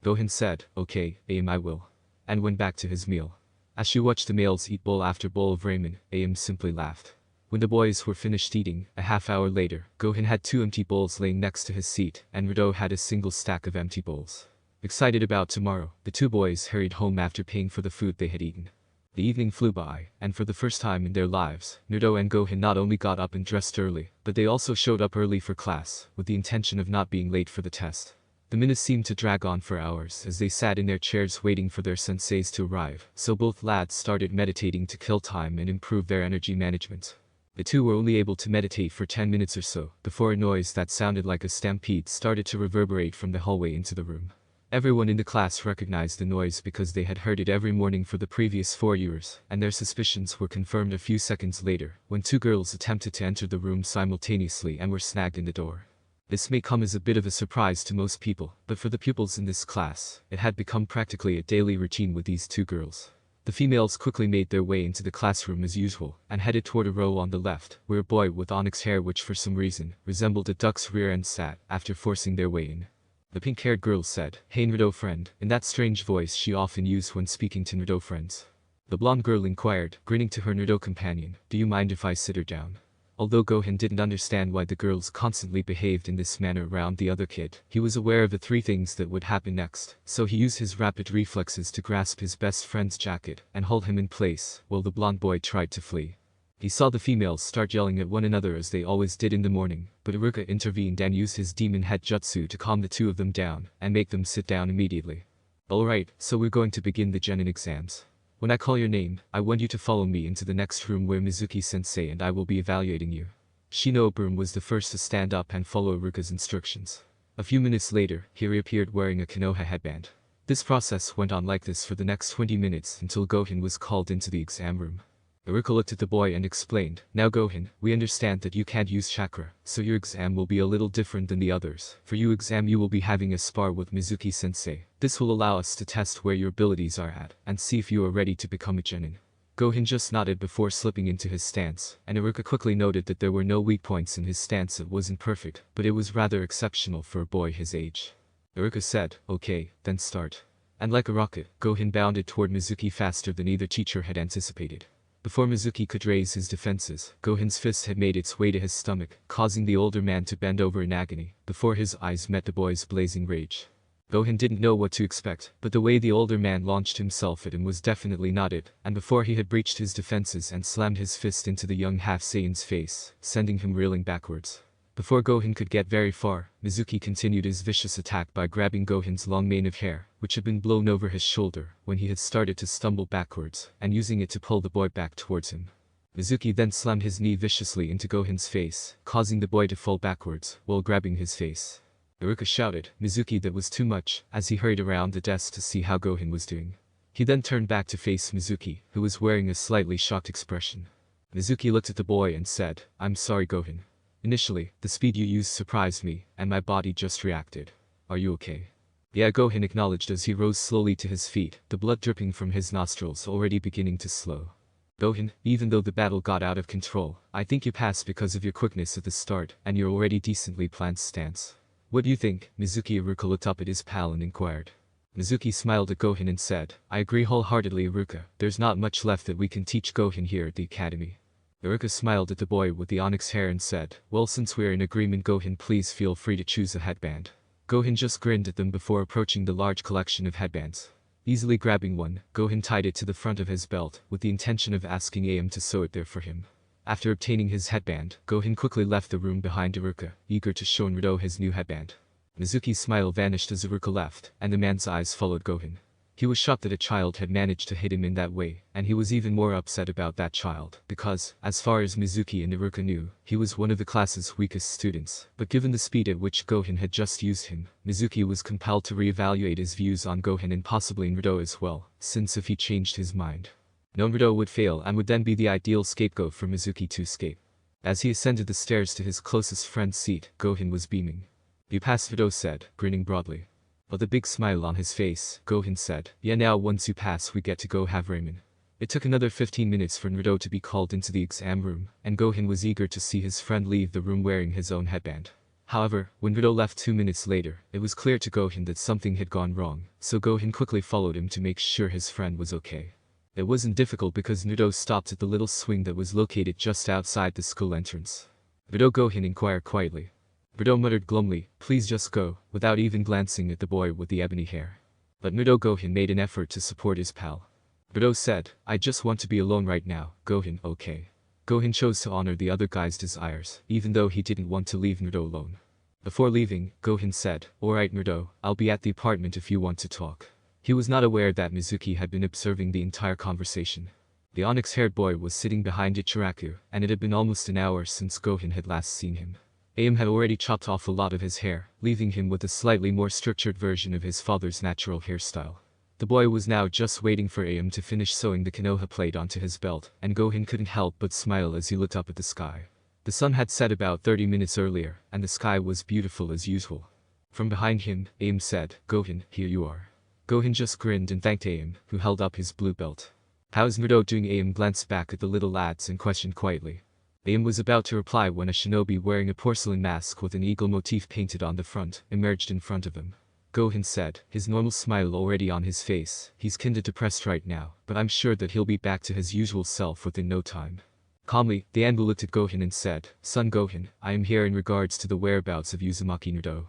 Gohan said, "Okay, Am, I will," and went back to his meal. As she watched the males eat bowl after bowl of ramen, Am simply laughed. When the boys were finished eating, a half hour later, Gohan had 2 empty bowls laying next to his seat, and Naruto had a single stack of empty bowls. Excited about tomorrow, the two boys hurried home after paying for the food they had eaten. The evening flew by, and for the first time in their lives, Naruto and Gohan not only got up and dressed early, but they also showed up early for class, with the intention of not being late for the test. The minutes seemed to drag on for hours as they sat in their chairs waiting for their senseis to arrive, so both lads started meditating to kill time and improve their energy management. The two were only able to meditate for 10 minutes or so, before a noise that sounded like a stampede started to reverberate from the hallway into the room. Everyone in the class recognized the noise because they had heard it every morning for the previous 4 years, and their suspicions were confirmed a few seconds later, when two girls attempted to enter the room simultaneously and were snagged in the door. This may come as a bit of a surprise to most people, but for the pupils in this class, it had become practically a daily routine with these two girls. The females quickly made their way into the classroom as usual, and headed toward a row on the left, where a boy with onyx hair which for some reason, resembled a duck's rear end sat, after forcing their way in. The pink-haired girl said, "Hey Naruto friend," in that strange voice she often used when speaking to Naruto friends. The blonde girl inquired, grinning to her Naruto companion, "Do you mind if I sit her down?" Although Gohan didn't understand why the girls constantly behaved in this manner around the other kid, he was aware of the 3 things that would happen next, so he used his rapid reflexes to grasp his best friend's jacket and hold him in place, while the blonde boy tried to flee. He saw the females start yelling at one another as they always did in the morning, but Iruka intervened and used his demon head jutsu to calm the two of them down and make them sit down immediately. "Alright, so we're going to begin the genin exams. When I call your name, I want you to follow me into the next room where Mizuki-sensei and I will be evaluating you." Shinobu was the first to stand up and follow Iruka's instructions. A few minutes later, he reappeared wearing a Konoha headband. This process went on like this for the next 20 minutes until Gohan was called into the exam room. Iruka looked at the boy and explained, "Now Gohan, we understand that you can't use chakra, so your exam will be a little different than the others. For your exam you will be having a spar with Mizuki-sensei. This will allow us to test where your abilities are at, and see if you are ready to become a genin." Gohan just nodded before slipping into his stance, and Iruka quickly noted that there were no weak points in his stance. It wasn't perfect, but it was rather exceptional for a boy his age. Iruka said, "Okay, then start." And like a rocket, Gohan bounded toward Mizuki faster than either teacher had anticipated. Before Mizuki could raise his defenses, Gohan's fist had made its way to his stomach, causing the older man to bend over in agony, before his eyes met the boy's blazing rage. Gohan didn't know what to expect, but the way the older man launched himself at him was definitely not it, and before he had breached his defenses and slammed his fist into the young half-Saiyan's face, sending him reeling backwards. Before Gohan could get very far, Mizuki continued his vicious attack by grabbing Gohan's long mane of hair, which had been blown over his shoulder when he had started to stumble backwards, and using it to pull the boy back towards him. Mizuki then slammed his knee viciously into Gohan's face, causing the boy to fall backwards, while grabbing his face. Iruka shouted, "Mizuki, that was too much," as he hurried around the desk to see how Gohan was doing. He then turned back to face Mizuki, who was wearing a slightly shocked expression. Mizuki looked at the boy and said, "I'm sorry Gohan. Initially, the speed you used surprised me, and my body just reacted. Are you okay?" "Yeah," Gohan acknowledged as he rose slowly to his feet, the blood dripping from his nostrils already beginning to slow. "Gohan, even though the battle got out of control, I think you passed because of your quickness at the start, and your already decently planned stance. What do you think?" Mizuki. Iruka looked up at his pal and inquired. Mizuki smiled at Gohan and said, "I agree wholeheartedly Iruka, there's not much left that we can teach Gohan here at the academy." Iruka smiled at the boy with the onyx hair and said, well, since we're in agreement, Gohan, please feel free to choose a headband. Gohan just grinned at them before approaching the large collection of headbands. Easily grabbing one, Gohan tied it to the front of his belt with the intention of asking Am to sew it there for him. After obtaining his headband, Gohan quickly left the room behind Iruka, eager to show Naruto his new headband. Mizuki's smile vanished as Iruka left, and the man's eyes followed Gohan. He was shocked that a child had managed to hit him in that way, and he was even more upset about that child, because, as far as Mizuki and Iruka knew, he was one of the class's weakest students. But given the speed at which Gohan had just used him, Mizuki was compelled to reevaluate his views on Gohan and possibly Naruto as well, since if he changed his mind, Naruto would fail and would then be the ideal scapegoat for Mizuki to escape. As he ascended the stairs to his closest friend's seat, Gohan was beaming. "You passed," Naruto said, grinning broadly. With a big smile on his face, Gohan said, "Yeah, now once you pass we get to go have ramen." It took another 15 minutes for Naruto to be called into the exam room, and Gohan was eager to see his friend leave the room wearing his own headband. However, when Naruto left 2 minutes later, it was clear to Gohan that something had gone wrong, so Gohan quickly followed him to make sure his friend was okay. It wasn't difficult because Naruto stopped at the little swing that was located just outside the school entrance. "Naruto?" Gohan inquired quietly. Naruto muttered glumly, "Please just go," without even glancing at the boy with the ebony hair. But Naruto Gohan made an effort to support his pal. Naruto said, "I just want to be alone right now, Gohan." "Okay." Gohan chose to honor the other guy's desires, even though he didn't want to leave Naruto alone. Before leaving, Gohan said, "Alright Naruto, I'll be at the apartment if you want to talk." He was not aware that Mizuki had been observing the entire conversation. The onyx-haired boy was sitting behind Ichiraku, and it had been almost an hour since Gohan had last seen him. Am had already chopped off a lot of his hair, leaving him with a slightly more structured version of his father's natural hairstyle. The boy was now just waiting for Am to finish sewing the Konoha plate onto his belt, and Gohan couldn't help but smile as he looked up at the sky. The sun had set about 30 minutes earlier, and the sky was beautiful as usual. From behind him, Am said, "Gohan, here you are." Gohan just grinned and thanked Am, who held up his blue belt. "How's Naruto doing?" Am glanced back at the little lads and questioned quietly. Am was about to reply when a shinobi wearing a porcelain mask with an eagle motif painted on the front emerged in front of him. Gohan said, his normal smile already on his face, "He's kinda depressed right now, but I'm sure that he'll be back to his usual self within no time." Calmly, the Anbu looked at Gohan and said, "Son Gohan, I am here in regards to the whereabouts of Uzumaki Naruto."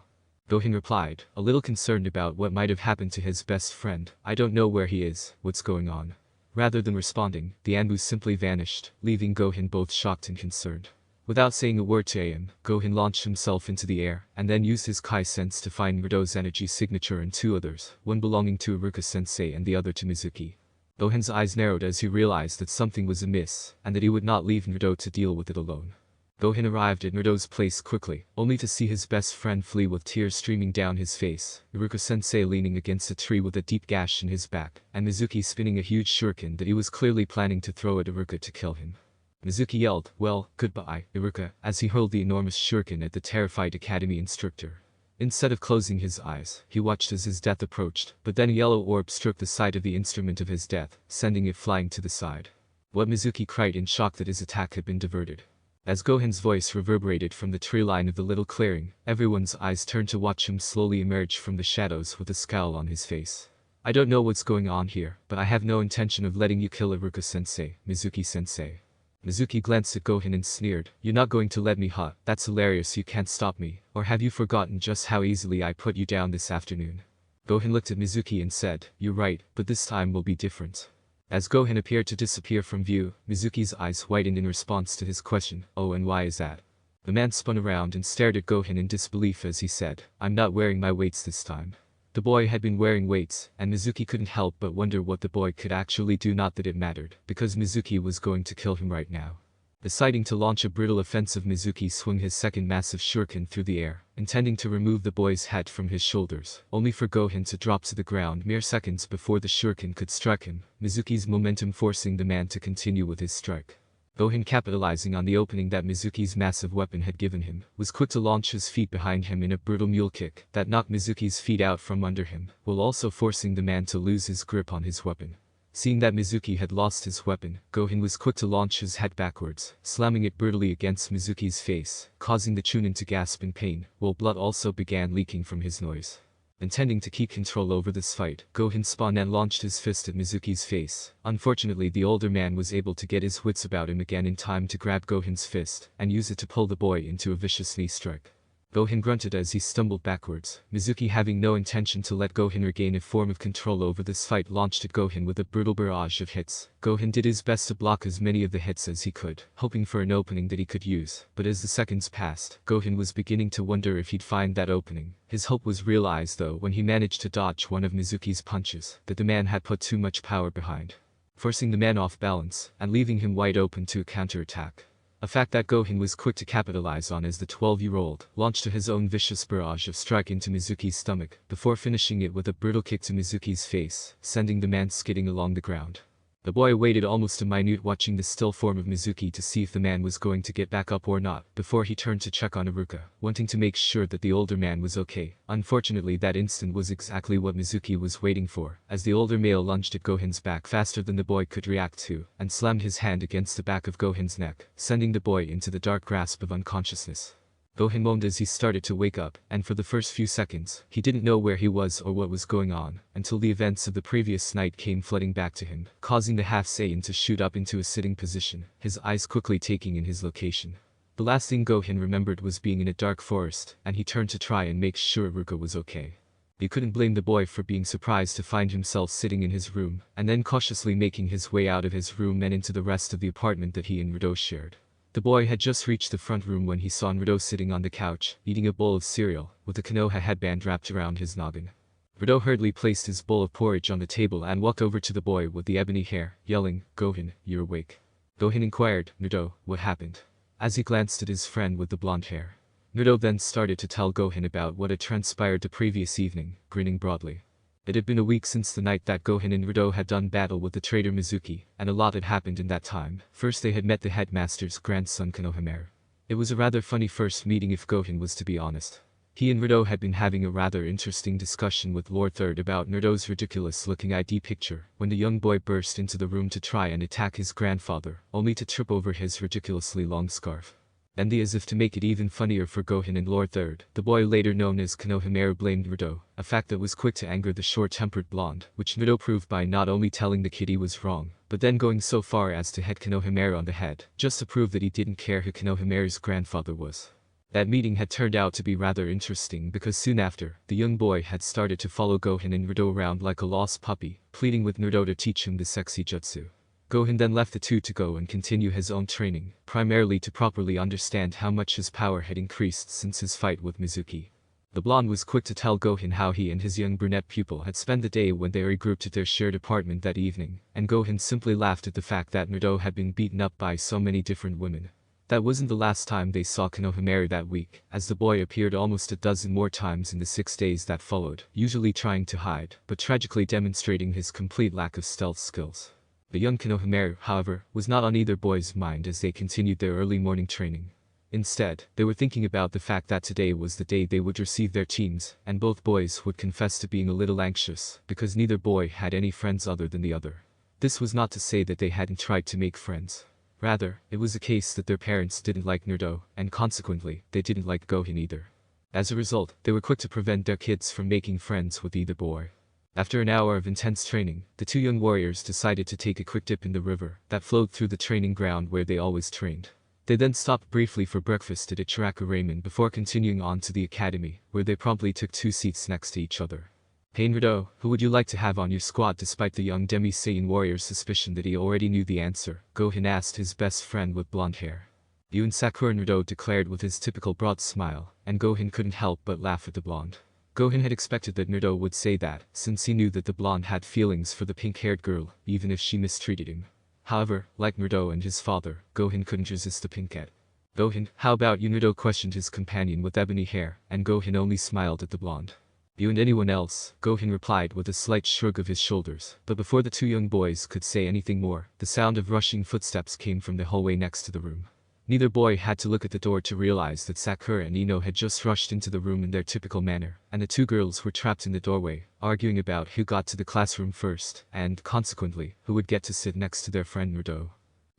Gohan replied, a little concerned about what might have happened to his best friend, "I don't know where he is, what's going on?" Rather than responding, the Anbu simply vanished, leaving Gohan both shocked and concerned. Without saying a word to Am, Gohan launched himself into the air, and then used his Kai sense to find Naruto's energy signature and 2 others, one belonging to Iruka-sensei and the other to Mizuki. Gohan's eyes narrowed as he realized that something was amiss, and that he would not leave Naruto to deal with it alone. Gohan arrived at Naruto's place quickly, only to see his best friend flee with tears streaming down his face, Iruka-sensei leaning against a tree with a deep gash in his back, and Mizuki spinning a huge shuriken that he was clearly planning to throw at Iruka to kill him. Mizuki yelled, "Well, goodbye, Iruka," as he hurled the enormous shuriken at the terrified academy instructor. Instead of closing his eyes, he watched as his death approached, but then a yellow orb struck the side of the instrument of his death, sending it flying to the side. What Mizuki cried in shock that his attack had been diverted. As Gohan's voice reverberated from the tree line of the little clearing, everyone's eyes turned to watch him slowly emerge from the shadows with a scowl on his face. "I don't know what's going on here, but I have no intention of letting you kill Iruka-sensei, Mizuki-sensei." Mizuki glanced at Gohan and sneered, "You're not going to let me, huh? That's hilarious, you can't stop me. Or have you forgotten just how easily I put you down this afternoon?" Gohan looked at Mizuki and said, "You're right, but this time will be different." As Gohan appeared to disappear from view, Mizuki's eyes whitened in response to his question, "Oh, and why is that?" The man spun around and stared at Gohan in disbelief as he said, "I'm not wearing my weights this time." The boy had been wearing weights, and Mizuki couldn't help but wonder what the boy could actually do, not that it mattered, because Mizuki was going to kill him right now. Deciding to launch a brutal offensive, Mizuki swung his second massive shuriken through the air, intending to remove the boy's head from his shoulders, only for Gohan to drop to the ground mere seconds before the shuriken could strike him, Mizuki's momentum forcing the man to continue with his strike. Gohan, capitalizing on the opening that Mizuki's massive weapon had given him, was quick to launch his feet behind him in a brutal mule kick that knocked Mizuki's feet out from under him, while also forcing the man to lose his grip on his weapon. Seeing that Mizuki had lost his weapon, Gohan was quick to launch his head backwards, slamming it brutally against Mizuki's face, causing the Chunin to gasp in pain, while blood also began leaking from his nose. Intending to keep control over this fight, Gohan spun and launched his fist at Mizuki's face. Unfortunately, the older man was able to get his wits about him again in time to grab Gohan's fist and use it to pull the boy into a vicious knee strike. Gohan grunted as he stumbled backwards. Mizuki, having no intention to let Gohan regain a form of control over this fight, launched at Gohan with a brutal barrage of hits. Gohan did his best to block as many of the hits as he could, hoping for an opening that he could use. But as the seconds passed, Gohan was beginning to wonder if he'd find that opening. His hope was realized though when he managed to dodge one of Mizuki's punches that the man had put too much power behind, forcing the man off balance and leaving him wide open to a counterattack. A fact that Gohan was quick to capitalize on as the 12-year-old launched his own vicious barrage of strike into Mizuki's stomach, before finishing it with a brutal kick to Mizuki's face, sending the man skidding along the ground. The boy waited almost a minute watching the still form of Mizuki to see if the man was going to get back up or not, before he turned to check on Iruka, wanting to make sure that the older man was okay. Unfortunately, that instant was exactly what Mizuki was waiting for, as the older male lunged at Gohan's back faster than the boy could react to, and slammed his hand against the back of Gohan's neck, sending the boy into the dark grasp of unconsciousness. Gohan moaned as he started to wake up, and for the first few seconds, he didn't know where he was or what was going on, until the events of the previous night came flooding back to him, causing the half Saiyan to shoot up into a sitting position, his eyes quickly taking in his location. The last thing Gohan remembered was being in a dark forest, and he turned to try and make sure Iruka was okay. He couldn't blame the boy for being surprised to find himself sitting in his room, and then cautiously making his way out of his room and into the rest of the apartment that he and Naruto shared. The boy had just reached the front room when he saw Naruto sitting on the couch, eating a bowl of cereal, with a Konoha headband wrapped around his noggin. Naruto hurriedly placed his bowl of porridge on the table and walked over to the boy with the ebony hair, yelling, "Gohan, you're awake." Gohan inquired, "Naruto, what happened?" as he glanced at his friend with the blonde hair. Naruto then started to tell Gohan about what had transpired the previous evening, grinning broadly. It had been a week since the night that Gohan and Naruto had done battle with the traitor Mizuki, and a lot had happened in that time. First they had met the headmaster's grandson Konohamaru. It was a rather funny first meeting if Gohan was to be honest. He and Naruto had been having a rather interesting discussion with Lord Third about Naruto's ridiculous-looking ID picture, when the young boy burst into the room to try and attack his grandfather, only to trip over his ridiculously long scarf. And as if to make it even funnier for Gohan and Lord Third, the boy later known as Konohamaru blamed Naruto, a fact that was quick to anger the short-tempered blonde, which Naruto proved by not only telling the kid he was wrong, but then going so far as to hit Konohamaru on the head, just to prove that he didn't care who Konohamaru's grandfather was. That meeting had turned out to be rather interesting because soon after, the young boy had started to follow Gohan and Naruto around like a lost puppy, pleading with Naruto to teach him the sexy jutsu. Gohan then left the two to go and continue his own training, primarily to properly understand how much his power had increased since his fight with Mizuki. The blonde was quick to tell Gohan how he and his young brunette pupil had spent the day when they regrouped at their shared apartment that evening, and Gohan simply laughed at the fact that Naruto had been beaten up by so many different women. That wasn't the last time they saw Konohamaru that week, as the boy appeared almost a dozen more times in the 6 days that followed, usually trying to hide, but tragically demonstrating his complete lack of stealth skills. The young Konohamaru, however, was not on either boy's mind as they continued their early morning training. Instead, they were thinking about the fact that today was the day they would receive their teams, and both boys would confess to being a little anxious, because neither boy had any friends other than the other. This was not to say that they hadn't tried to make friends. Rather, it was a case that their parents didn't like Naruto, and consequently, they didn't like Gohan either. As a result, they were quick to prevent their kids from making friends with either boy. After an hour of intense training, the two young warriors decided to take a quick dip in the river that flowed through the training ground where they always trained. They then stopped briefly for breakfast at Ichiraku Ramen before continuing on to the academy, where they promptly took 2 seats next to each other. "Hey Naruto, who would you like to have on your squad?" Despite the young Demi-Saiyan warrior's suspicion that he already knew the answer, Gohan asked his best friend with blonde hair. "You and Sakura," Naruto declared with his typical broad smile, and Gohan couldn't help but laugh at the blonde. Gohan had expected that Naruto would say that, since he knew that the blonde had feelings for the pink-haired girl, even if she mistreated him. However, like Naruto and his father, Gohan couldn't resist the pink-cat. "Gohan, how about you?" Naruto questioned his companion with ebony hair, and Gohan only smiled at the blonde. "You and anyone else," Gohan replied with a slight shrug of his shoulders, but before the two young boys could say anything more, the sound of rushing footsteps came from the hallway next to the room. Neither boy had to look at the door to realize that Sakura and Ino had just rushed into the room in their typical manner, and the two girls were trapped in the doorway, arguing about who got to the classroom first, and, consequently, who would get to sit next to their friend Naruto.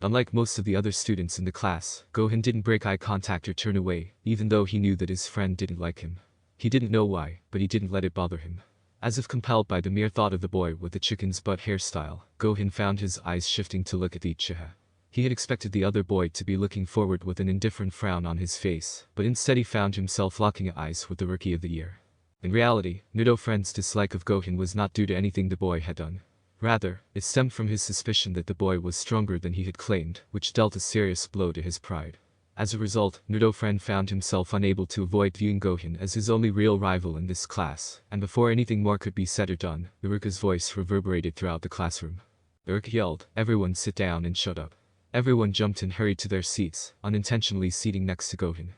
Unlike most of the other students in the class, Gohan didn't break eye contact or turn away, even though he knew that his friend didn't like him. He didn't know why, but he didn't let it bother him. As if compelled by the mere thought of the boy with the chicken's butt hairstyle, Gohan found his eyes shifting to look at the Uchiha. He had expected the other boy to be looking forward with an indifferent frown on his face, but instead he found himself locking eyes with the Rookie of the Year. In reality, Naruto friend's dislike of Gohan was not due to anything the boy had done. Rather, it stemmed from his suspicion that the boy was stronger than he had claimed, which dealt a serious blow to his pride. As a result, Naruto friend found himself unable to avoid viewing Gohan as his only real rival in this class, and before anything more could be said or done, Iruka's voice reverberated throughout the classroom. Iruka yelled, "Everyone sit down and shut up." Everyone jumped and hurried to their seats, unintentionally seating next to Gohan.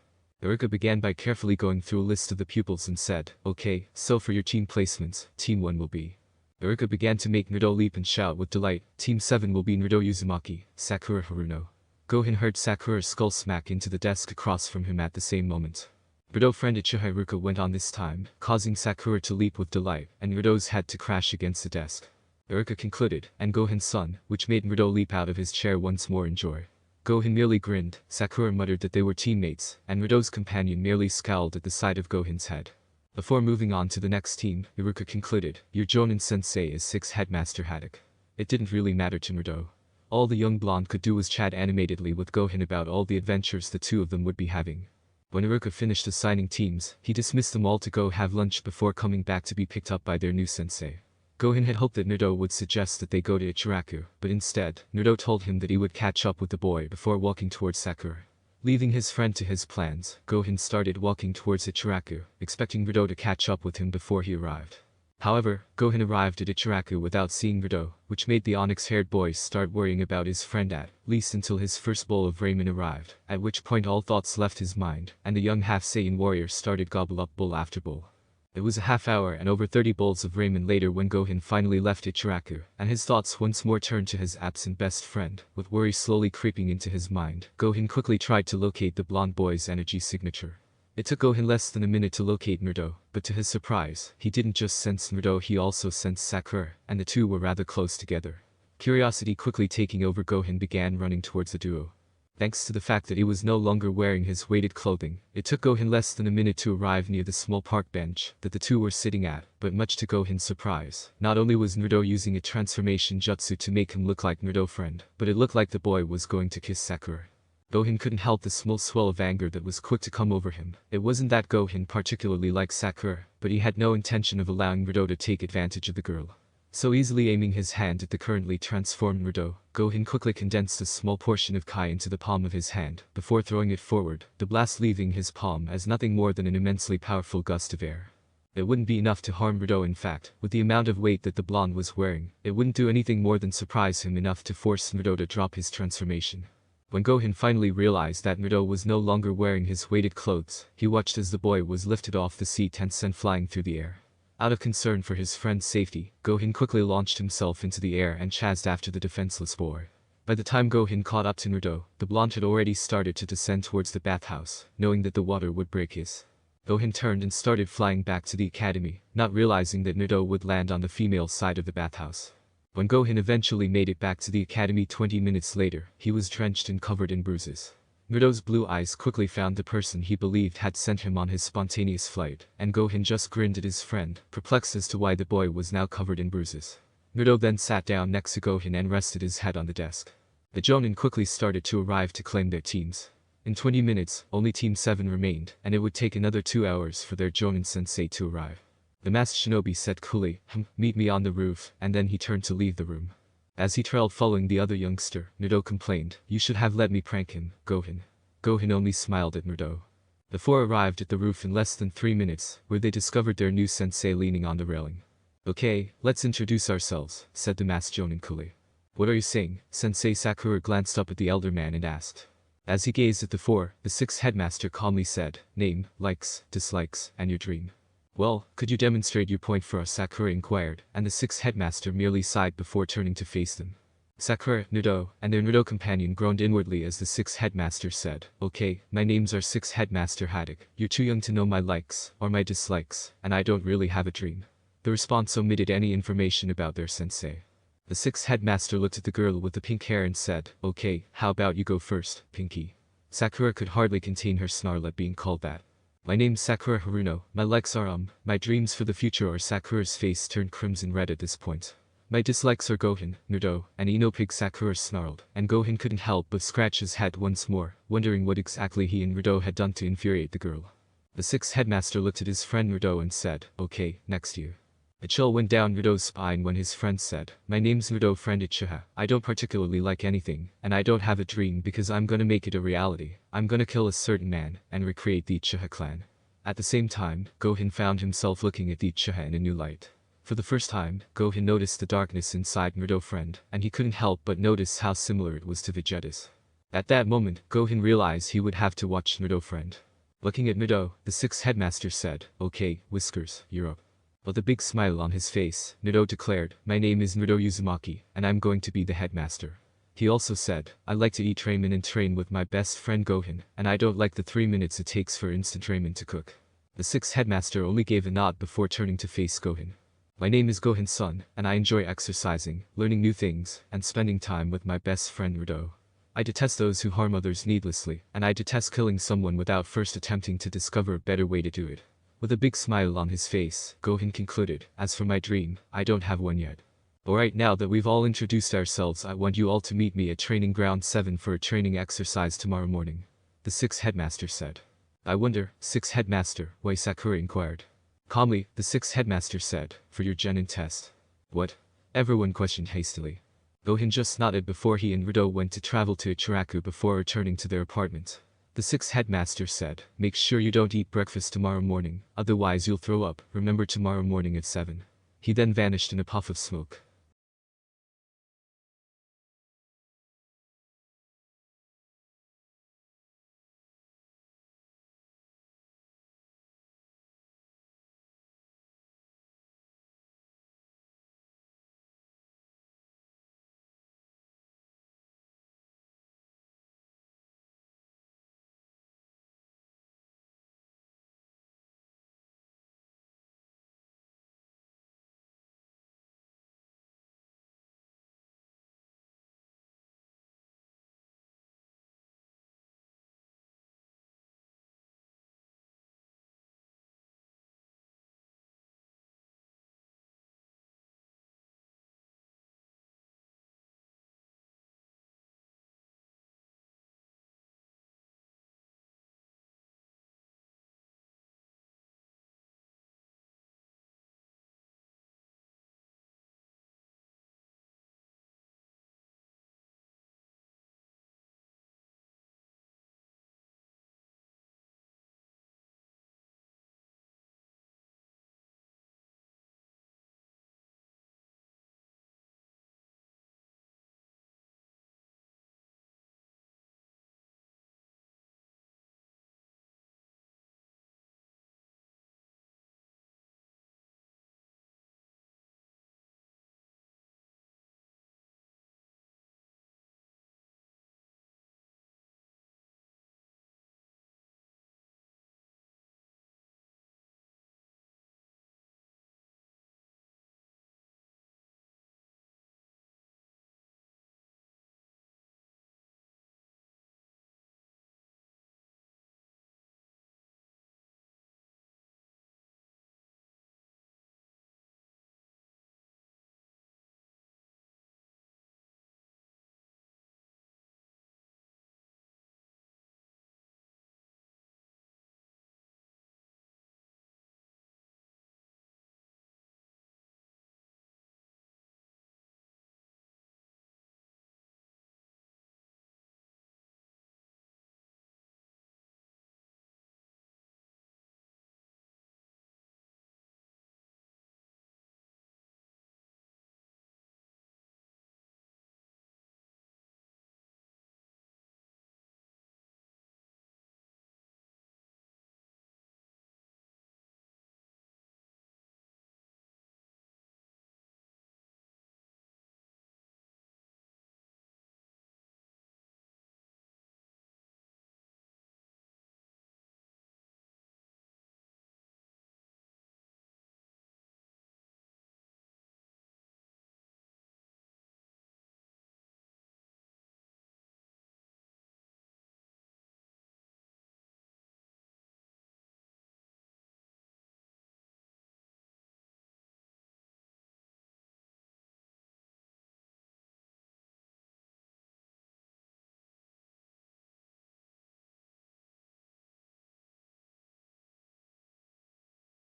Iruka began by carefully going through a list of the pupils and said, "Okay, so for your team placements, Team 1 will be." Iruka began to make Naruto leap and shout with delight, "Team 7 will be Naruto Uzumaki, Sakura Haruno." Gohan heard Sakura's skull smack into the desk across from him at the same moment. Naruto friend Uchiha Iruka went on this time, causing Sakura to leap with delight, and Naruto's head to crash against the desk. Iruka concluded, and Gohan's son, which made Naruto leap out of his chair once more in joy. Gohan merely grinned, Sakura muttered that they were teammates, and Naruto's companion merely scowled at the sight of Gohan's head. Before moving on to the next team, Iruka concluded, "Your Jonin sensei is 6 Headmaster Haddock." It didn't really matter to Naruto. All the young blonde could do was chat animatedly with Gohan about all the adventures the two of them would be having. When Iruka finished assigning teams, he dismissed them all to go have lunch before coming back to be picked up by their new sensei. Gohan had hoped that Naruto would suggest that they go to Ichiraku, but instead, Naruto told him that he would catch up with the boy before walking towards Sakura. Leaving his friend to his plans, Gohan started walking towards Ichiraku, expecting Naruto to catch up with him before he arrived. However, Gohan arrived at Ichiraku without seeing Naruto, which made the onyx-haired boy start worrying about his friend at least until his first bowl of ramen arrived, at which point all thoughts left his mind, and the young half-Saiyan warrior started gobble up bowl after bowl. It was a half hour and over 30 bowls of ramen later when Gohan finally left Ichiraku, and his thoughts once more turned to his absent best friend, with worry slowly creeping into his mind. Gohan quickly tried to locate the blonde boy's energy signature. It took Gohan less than a minute to locate Naruto, but to his surprise, he didn't just sense Naruto, he also sensed Sakura, and the two were rather close together. Curiosity quickly taking over, Gohan began running towards the duo. Thanks to the fact that he was no longer wearing his weighted clothing, it took Gohan less than a minute to arrive near the small park bench that the two were sitting at, but much to Gohan's surprise, not only was Naruto using a transformation jutsu to make him look like Naruto friend, but it looked like the boy was going to kiss Sakura. Gohan couldn't help the small swell of anger that was quick to come over him. It wasn't that Gohan particularly liked Sakura, but he had no intention of allowing Naruto to take advantage of the girl. So easily aiming his hand at the currently transformed Naruto, Gohan quickly condensed a small portion of Kai into the palm of his hand, before throwing it forward, the blast leaving his palm as nothing more than an immensely powerful gust of air. It wouldn't be enough to harm Naruto. In fact, with the amount of weight that the blonde was wearing, it wouldn't do anything more than surprise him enough to force Naruto to drop his transformation. When Gohan finally realized that Naruto was no longer wearing his weighted clothes, he watched as the boy was lifted off the seat and sent flying through the air. Out of concern for his friend's safety, Gohan quickly launched himself into the air and chased after the defenseless boy. By the time Gohan caught up to Naruto, the blonde had already started to descend towards the bathhouse, knowing that the water would break his. Gohan turned and started flying back to the academy, not realizing that Naruto would land on the female side of the bathhouse. When Gohan eventually made it back to the academy 20 minutes later, he was drenched and covered in bruises. Naruto's blue eyes quickly found the person he believed had sent him on his spontaneous flight, and Gohan just grinned at his friend, perplexed as to why the boy was now covered in bruises. Naruto then sat down next to Gohan and rested his head on the desk. The Jonin quickly started to arrive to claim their teams. In 20 minutes, only Team 7 remained, and it would take another 2 hours for their Jonin sensei to arrive. The masked shinobi said coolly, "Meet me on the roof," and then he turned to leave the room. As he trailed following the other youngster, Naruto complained, "You should have let me prank him, Gohan." Gohan only smiled at Naruto. The four arrived at the roof in less than 3 minutes, where they discovered their new sensei leaning on the railing. "Okay, let's introduce ourselves," said the masked Jonin coolly. "What are you saying?" Sensei Sakura glanced up at the elder man and asked. As he gazed at the four, the sixth headmaster calmly said, "Name, likes, dislikes, and your dream." "Well, could you demonstrate your point for us?" Sakura inquired, and the sixth headmaster merely sighed before turning to face them. Sakura, Naruto, and their Naruto companion groaned inwardly as the sixth headmaster said, "Okay, my names are sixth headmaster Haddock. You're too young to know my likes, or my dislikes, and I don't really have a dream." The response omitted any information about their sensei. The sixth headmaster looked at the girl with the pink hair and said, "Okay, how about you go first, Pinky?" Sakura could hardly contain her snarl at being called that. My name's Sakura Haruno, my likes are my dreams for the future are. Sakura's face turned crimson red at this point. My dislikes are Gohan, Naruto, and Ino. Pig. Sakura snarled, and Gohan couldn't help but scratch his head once more, wondering what exactly he and Naruto had done to infuriate the girl. The sixth headmaster looked at his friend Naruto and said, "Okay, next you." A chill went down Naruto's spine when his friend said, "My name's Naruto, friend Uchiha. I don't particularly like anything, and I don't have a dream because I'm gonna make it a reality. I'm gonna kill a certain man, and recreate the Uchiha clan." At the same time, Gohan found himself looking at the Uchiha in a new light. For the first time, Gohan noticed the darkness inside Naruto friend, and he couldn't help but notice how similar it was to Vegeta's. At that moment, Gohan realized he would have to watch Naruto friend. Looking at Naruto, the sixth headmaster said, "Okay, Whiskers, you're up." With a big smile on his face, Naruto declared, "My name is Naruto Uzumaki, and I'm going to be the headmaster." He also said, "I like to eat ramen and train with my best friend Gohan, and I don't like the 3 minutes it takes for instant ramen to cook." The sixth headmaster only gave a nod before turning to face Gohan. "My name is Gohan's son, and I enjoy exercising, learning new things, and spending time with my best friend Naruto. I detest those who harm others needlessly, and I detest killing someone without first attempting to discover a better way to do it." With a big smile on his face, Gohan concluded, "As for my dream, I don't have one yet. Alright, now that we've all introduced ourselves, I want you all to meet me at Training Ground 7 for a training exercise tomorrow morning," the sixth headmaster said. "I wonder, sixth headmaster, why?" Sakura inquired. Calmly, the sixth headmaster said, "For your genin test." "What?" everyone questioned hastily. Gohan just nodded before he and Naruto went to travel to Ichiraku before returning to their apartment. The sixth headmaster said, "Make sure you don't eat breakfast tomorrow morning, otherwise you'll throw up. Remember tomorrow morning at 7. He then vanished in a puff of smoke.